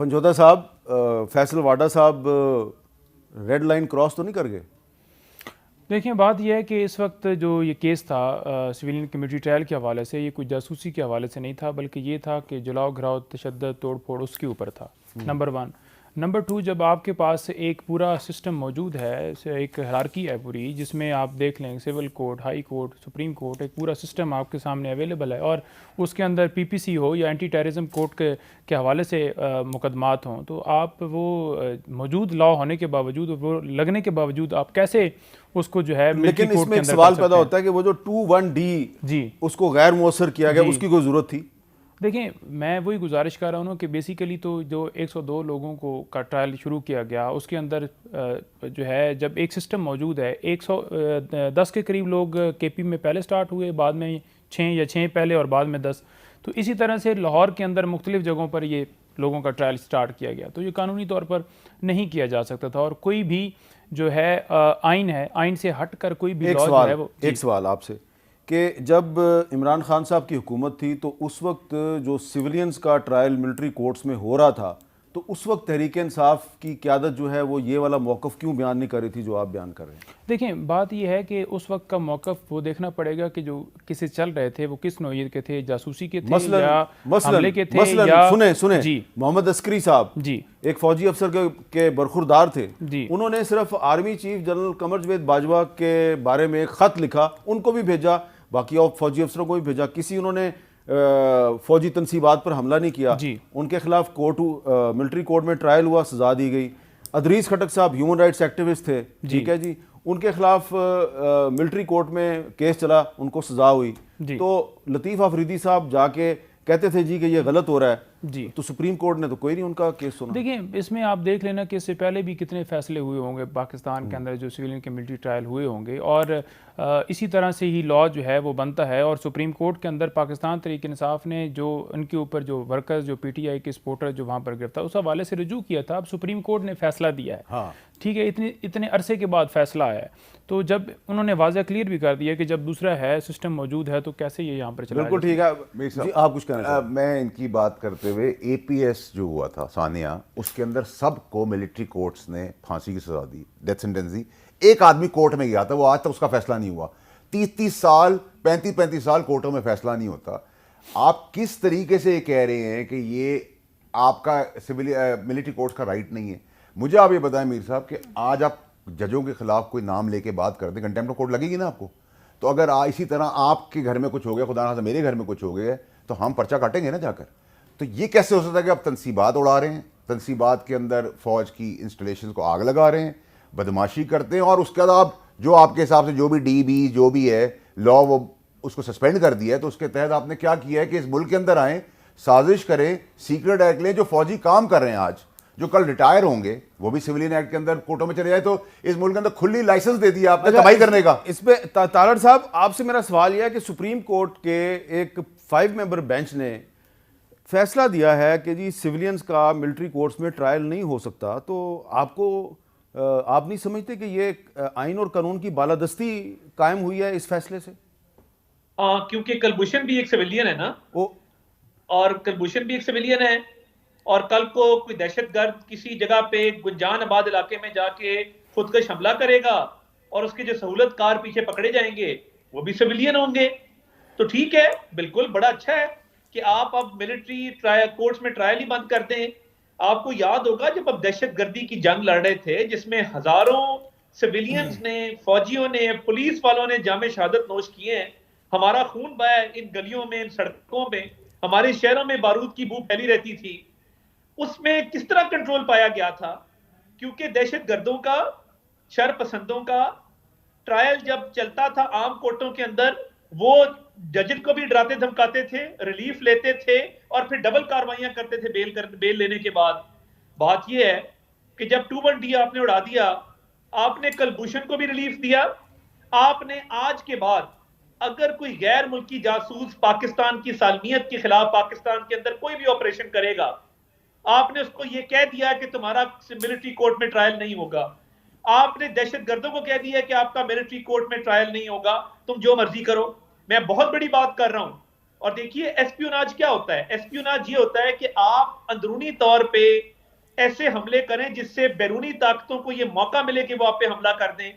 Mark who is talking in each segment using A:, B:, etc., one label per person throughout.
A: पंजोता साहब, फैसल वाडा साहब red line cross तो नहीं कर गए?
B: देखिए, बात यह है कि इस वक्त जो ये केस था सिविलियन कम्युनिटी ट्रायल के हवाले से, ये कोई जासूसी के हवाले से नहीं था, बल्कि ये था कि जलाओ घराव तशद्दुद तोड़ फोड़ उसके ऊपर था। Number one. नंबर टू, जब आपके पास एक पूरा सिस्टम मौजूद है, एक हायरार्की है पूरी, जिसमें आप देख लें civil court, high court, supreme court, एक पूरा सिस्टम आपके सामने अवेलेबल है, और उसके अंदर पीपीसी हो या एंटी टेररिज्म कोर्ट के हवाले से मुकदमात हों, तो आप वो मौजूद लॉ होने के बावजूद, वो लगने के बावजूद, आप कैसे उसको जो है मिलिट्री
A: लेकिन
B: कोर्ट
A: इसमें
B: के
A: एक
B: अंदर
A: सवाल
B: कर
A: पैदा
B: सकते हैं।
A: होता है कि वो जो 21D
B: जी
A: उसको गैर मौसर किया गया,
B: जी,
A: उसकी कोई जरूरत थी?
B: देखिए, मैं वही गुजारिश कर रहा हूँ कि बेसिकली तो जो 102 लोगों को का ट्रायल शुरू किया गया, उसके अंदर जो है, जब एक सिस्टम मौजूद है, 110 के करीब लोग केपी में पहले स्टार्ट हुए, बाद में 6 पहले और बाद में 10, तो इसी तरह से लाहौर के अंदर मुख्तलिफ जगहों पर ये लोगों का ट्रायल स्टार्ट किया गया, तो ये कानूनी तौर पर नहीं किया जा सकता था, और कोई भी जो है आइन है, आइन से हट कर कोई भी लॉ जो है वो।
A: एक सवाल आपसे कि जब इमरान खान साहब की हुकूमत थी तो उस वक्त जो सिविलियंस का ट्रायल मिलिट्री कोर्ट्स में हो रहा था, तो उस वक्त तहरीक इंसाफ की क़यादत जो है वो ये वाला मौक़िफ़ क्यों बयान नहीं कर रही थी जो आप बयान कर रहे हैं?
B: देखिए, बात यह है कि उस वक्त का मौक़िफ़ वो देखना पड़ेगा कि जो किसे चल रहे थे वो किस नौइयत के थे, जासूसी के थे
A: मसलन
B: या
A: मसलन
B: हमले के थे
A: मसलन
B: या।
A: सुने
B: जी
A: मोहम्मद अस्करी साहब
B: जी
A: एक फौजी अफसर के बरखुरदार थे।
B: जी
A: उन्होंने सिर्फ army chief general Qamar Javed Bajwa के बारे में एक ख़त लिखा, उनको भी भेजा, बाकी और फौजी अफसरों को भी भेजा, किसी उन्होंने फौजी तनसीबात पर हमला नहीं किया।
B: जी
A: उनके खिलाफ मिलिट्री कोर्ट में ट्रायल हुआ, सजा दी गई। अदरीस खटक साहब ह्यूमन राइट्स एक्टिविस्ट थे, ठीक है जी, उनके खिलाफ मिलिट्री कोर्ट में केस चला, उनको सजा हुई।
B: जी
A: तो लतीफ़ अफरीदी साहब जाके कहते थे जी कि ये गलत हो रहा है,
B: जी।
A: तो सुप्रीम कोर्ट ने तो कोई नहीं उनका केस सुना।
B: देखिए, इसमें आप देख लेना कि इससे पहले भी कितने फैसले हुए होंगे पाकिस्तान के अंदर, जो सिविलियन कम्युनिटी ट्रायल हुए होंगे, और इसी तरह से ही लॉ जो है वो बनता है, और सुप्रीम कोर्ट के अंदर पाकिस्तान तहरीक इंसाफ ने जो उनके ऊपर जो वर्कर्स, जो पीटीआई के सपोर्टर जो वहाँ पर गिरफ्तार, उस हवाले से रजू किया था। अब सुप्रीम कोर्ट ने फैसला दिया है,
A: हाँ
B: ठीक है, इतने अरसे के बाद फैसला आया है, तो जब उन्होंने वाज़ह क्लियर भी कर दिया कि जब दूसरा है सिस्टम मौजूद है, तो कैसे ये यहाँ पर चला।
A: बिल्कुल ठीक है जी, आप कुछ कहना चाहें?
C: मैं इनकी बात करते हुए एपीएस जो हुआ था सानिया, उसके अंदर सबको मिलिट्री कोर्ट्स ने फांसी की सजा दी, डेथ सेंटेंस दी। एक आदमी कोर्ट में गया था, वो आज तक उसका फैसला नहीं हुआ। 30-30 साल, 35-35 साल कोर्टों में फैसला नहीं होता। आप किस तरीके से ये कह रहे हैं कि ये आपका मिलिट्री कोर्ट्स का राइट नहीं है? मुझे आप ये बताएं मीर साहब कि आज आप जजों के खिलाफ कोई नाम लेके बात करते, कंटेम्प्ट ऑफ कोर्ट लगेगी ना आपको? तो अगर इसी तरह आपके घर में कुछ हो गया, खुदा ना मेरे घर में कुछ हो गया, तो हम पर्चा काटेंगे ना जाकर। तो ये कैसे हो सकता है कि आप तनसीबात उड़ा रहे हैं, तनसीबात के अंदर फौज की इंस्टॉलेशन को आग लगा रहे हैं, बदमाशी करते हैं, और उसके बाद आप जो आपके हिसाब से जो भी डीबी जो भी है लॉ, वो उसको सस्पेंड कर दिया है, तो उसके तहत आपने क्या किया है कि इस मुल्क के अंदर आए, साजिश करें, सीक्रेट एक्ट लें, जो फौजी काम कर रहे हैं आज, जो कल रिटायर होंगे, वो भी सिविलियन एक्ट के अंदर कोर्टों में चले जाए, तो इस मुल्क के अंदर खुली लाइसेंस दे दिया आपने तबाही करने का।
A: इस पे तालड़ साहब, आपसे मेरा सवाल यह है कि सुप्रीम कोर्ट के एक 5 मेंबर बेंच ने फैसला दिया है कि जी सिविलियंस का मिलिट्री कोर्ट्स में ट्रायल नहीं हो सकता, तो आप नहीं समझते कि ये आइन और कानून की बालादस्ती कायम हुई है इस फैसले से?
D: क्योंकि कलभूषण भी एक सिविलियन है ना, और कलभूषण भी एक सिविलियन है, और कल को कोई दहशतगर्द किसी जगह पे गुंजान आबाद इलाके में जाके खुदकश हमला करेगा और उसके जो सहूलतकार पीछे पकड़े जाएंगे वो भी सिविलियन होंगे। तो ठीक है, बिल्कुल बड़ा अच्छा है कि आप अब मिलिट्री ट्रायल कोर्ट्स में ट्रायल ही बंद कर दें। आपको याद होगा जब अब दहशतगर्दी की जंग लड़ रहे थे, जिसमें हजारों सिविलियंस ने, फौजियों ने, पुलिस वालों ने जामे शहादत नोश किए हैं, हमारा खून बहा है इन गलियों में, इन सड़कों में, हमारे शहरों में बारूद की बू फैली रहती थी, उसमें किस तरह कंट्रोल पाया गया था? क्योंकि दहशतगर्दों का, शर पसंदों का ट्रायल जब चलता था आम कोर्टों के अंदर, वो जज को भी डराते धमकाते थे, रिलीफ लेते थे, और फिर डबल कार्रवाइयां करते थे बेल लेने के बाद। बात यह है कि जब 21D आपने उड़ा दिया, आपने कलभूषण को भी रिलीफ दिया, आपने आज के बाद अगर कोई गैर मुल्की जासूस पाकिस्तान की सालमियत के खिलाफ पाकिस्तान के अंदर कोई भी ऑपरेशन करेगा, आपने उसको यह कह दिया कि तुम्हारा मिलिट्री कोर्ट में ट्रायल नहीं होगा। आपने दहशतगर्दों को कह दिया कि आपका मिलिट्री कोर्ट में ट्रायल नहीं होगा, तुम जो मर्जी करो। मैं बहुत बड़ी बात कर रहा हूं, और देखिए एस्पियोनाज क्या होता है, एस्पियोनाज ये होता है कि आप अंदरूनी तौर पे ऐसे हमले करें जिससे बैरूनी ताकतों को ये मौका मिले कि वो आप पे हमला कर दें।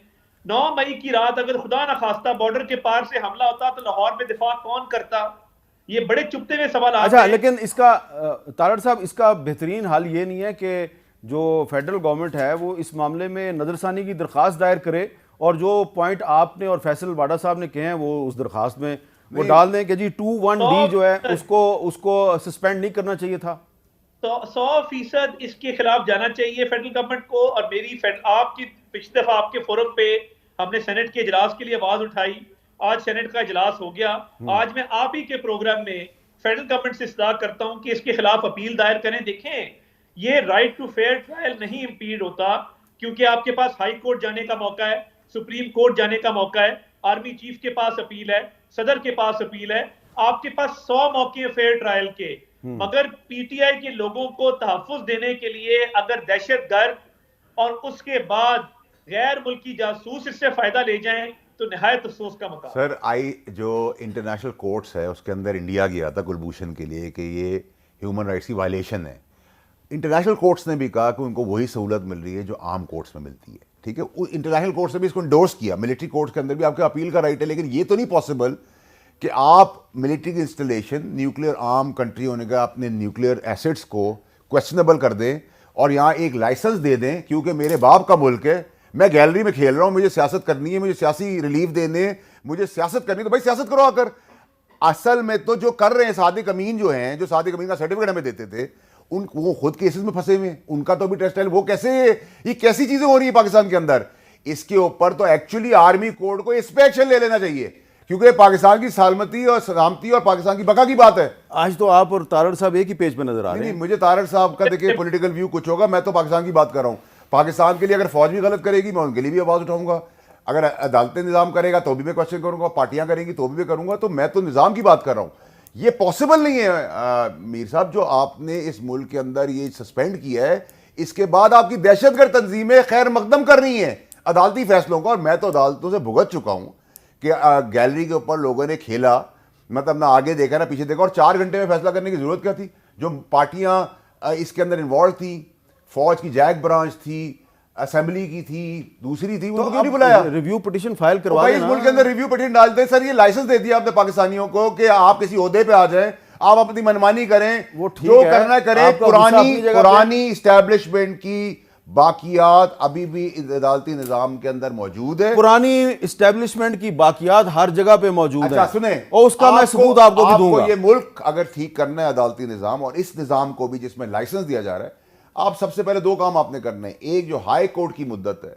D: 9 मई की रात अगर खुदा ना खास्ता बॉर्डर के पार से हमला होता तो लाहौर में दिफा कौन करता? ये बड़े चुपते हुए सवाल।
A: अच्छा, लेकिन इसका तारड़ साहब, इसका बेहतरीन हाल ये नहीं है कि जो फेडरल गवर्नमेंट है वो इस मामले में नजरसानी की दरख्वास्त दायर करे और जो पॉइंट आपने और फैसल वाडा साहब ने कहे हैं वो उस दरख्वास्त में वो डाल दें कि जी 21D जो है उसको सस्पेंड नहीं करना चाहिए था?
D: तो 100% इसके खिलाफ जाना चाहिए फेडरल गवर्नमेंट को। और मेरी आपकी पिछली दफा आपके फोरम पे हमने सेनेट के इजलास के लिए आवाज उठाई, आज सेनेट का इजलास हो गया। आज मैं आप ही के प्रोग्राम में फेडरल गवर्नमेंट से इस्तदा करता हूं कि इसके खिलाफ अपील दायर करें। देखें, ये राइट टू फेयर ट्रायल नहीं इंपीड होता, क्योंकि आपके पास हाई कोर्ट जाने का मौका है, सुप्रीम कोर्ट जाने का मौका है, आर्मी चीफ के पास अपील है, सदर के पास अपील है, आपके पास 100 मौके हैं फेयर ट्रायल के। मगर पीटीआई के लोगों को तहफ्फुज देने के लिए अगर दहशतगर्द और उसके बाद गैर मुल्की जासूस इससे फायदा ले जाएं तो निहायत अफसोस का मकाम।
C: सर, जो इंटरनेशनल कोर्ट्स है उसके अंदर इंडिया गया था कुलभूषण के लिए कि ये ह्यूमन राइट्स की वायलेशन है। इंटरनेशनल कोर्ट्स ने भी कहा कि उनको वही सहूलत मिल रही है जो आम कोर्ट्स में मिलती है। ठीक है, इंटरनेशनल कोर्ट्स ने भी इसको इंडोर्स किया। मिलिट्री कोर्ट्स के अंदर भी आपके अपील का राइट है, लेकिन ये तो नहीं पॉसिबल कि आप मिलिट्री की इंस्टॉलेशन, न्यूक्लियर आर्म कंट्री होने का अपने न्यूक्लियर एसेट्स को क्वेश्चनेबल कर दें और यहाँ एक लाइसेंस दे दें क्योंकि मेरे बाप का मुल्क है, मैं गैलरी में खेल रहा हूँ, मुझे सियासत करनी है, मुझे सियासी रिलीफ देने, मुझे सियासत करनी है, तो भाई सियासत करो आकर। असल में तो जो कर रहे हैं सादिक अमीन जो हैं, जो सादिक अमीन का सर्टिफिकेट हमें देते थे, वो खुद केसेस में फंसे हुए हैं, उनका तो भी टेस्ट है। वो कैसे, ये कैसी चीजें हो रही है पाकिस्तान के अंदर? इसके ऊपर तो एक्चुअली आर्मी कोड को इस पे एक्शन ले लेना चाहिए, क्योंकि पाकिस्तान की सलामती और सलामती और पाकिस्तान की बका की बात है।
A: आज तो आप और तारड़ साहब एक ही पेज पे नजर आ रहे हैं।
C: नहीं, मुझे तारड़ साहब का देखिए पॉलिटिकल व्यू कुछ होगा, मैं तो पाकिस्तान की बात कर रहा हूं। पाकिस्तान के लिए अगर फौज भी गलत करेगी मैं उनके लिए भी आवाज उठाऊंगा, अगर अदालतें निजाम करेगा तो भी मैं क्वेश्चन करूंगा, पार्टियां करेंगी तो भी मैं करूंगा। तो मैं तो निजाम की बात कर रहा हूं। ये पॉसिबल नहीं है मीर साहब, जो आपने इस मुल्क के अंदर ये सस्पेंड किया है, इसके बाद आपकी दहशतगर्द तंजीमें खैर मकदम कर रही हैं अदालती फैसलों का। और मैं तो अदालतों से भुगत चुका हूं कि गैलरी के ऊपर लोगों ने खेला, मतलब ना आगे देखा ना पीछे देखा, और 4 घंटे में फैसला करने की जरूरत क्या थी? जो पार्टियां इसके अंदर इन्वॉल्व थी, फौज की जैक ब्रांच थी, असेंबली की थी, दूसरी थी, उनको क्यों नहीं बुलाया?
A: रिव्यू पिटीशन फाइल करवा
C: भाई इस मुल्क के अंदर रिव्यू पिटीशन डालते हैं। सर, ये लाइसेंस दे दिया आपने पाकिस्तानियों को कि आप किसी ओहदे पे आ जाएं, आप अपनी मनमानी करें,
A: वो ठीक
C: जो
A: है,
C: करना करें। पुरानी इस्टेब्लिशमेंट की बाकियात अभी भी अदालती निजाम के अंदर मौजूद है।
A: पुरानी इस्टेब्लिशमेंट की बाकियात हर जगह पे मौजूद है।
C: अच्छा सुने,
A: और उसका मैं सबूत आपको भी दूंगा।
C: ये मुल्क अगर ठीक करना है अदालती निजाम और इस निजाम को भी जिसमें लाइसेंस दिया जा रहा है, आप सबसे पहले 2 काम आपने करने हैं। एक, जो हाई कोर्ट की मुद्दत है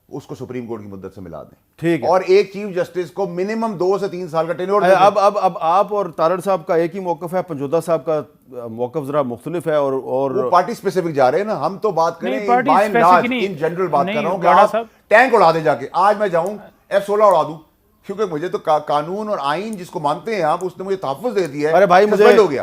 C: उसको सुप्रीम कोर्ट की मुद्दत से मिला दें,
A: ठीक है,
C: और एक चीफ जस्टिस को मिनिमम 2 से 3 साल का टेन्योर।
A: अब आप और तारड़ साहब का एक ही मौकफ है, पंजोदा साहब का मौकफ जरा मुख्तलिफ है। और
C: पार्टी स्पेसिफिक जा रहे हैं ना, हम तो बात करें इन जनरल बात कर रहा हूं कि आप टैंक उड़ा दे जाके। आज मैं जाऊं F-16 उड़ा दूं, क्योंकि मुझे तो कानून और आइन जिसको मानते हैं आप, उसने मुझे तहफ्फुज़ दे दिया है।
A: अरे भाई, मुझे
C: हो गया।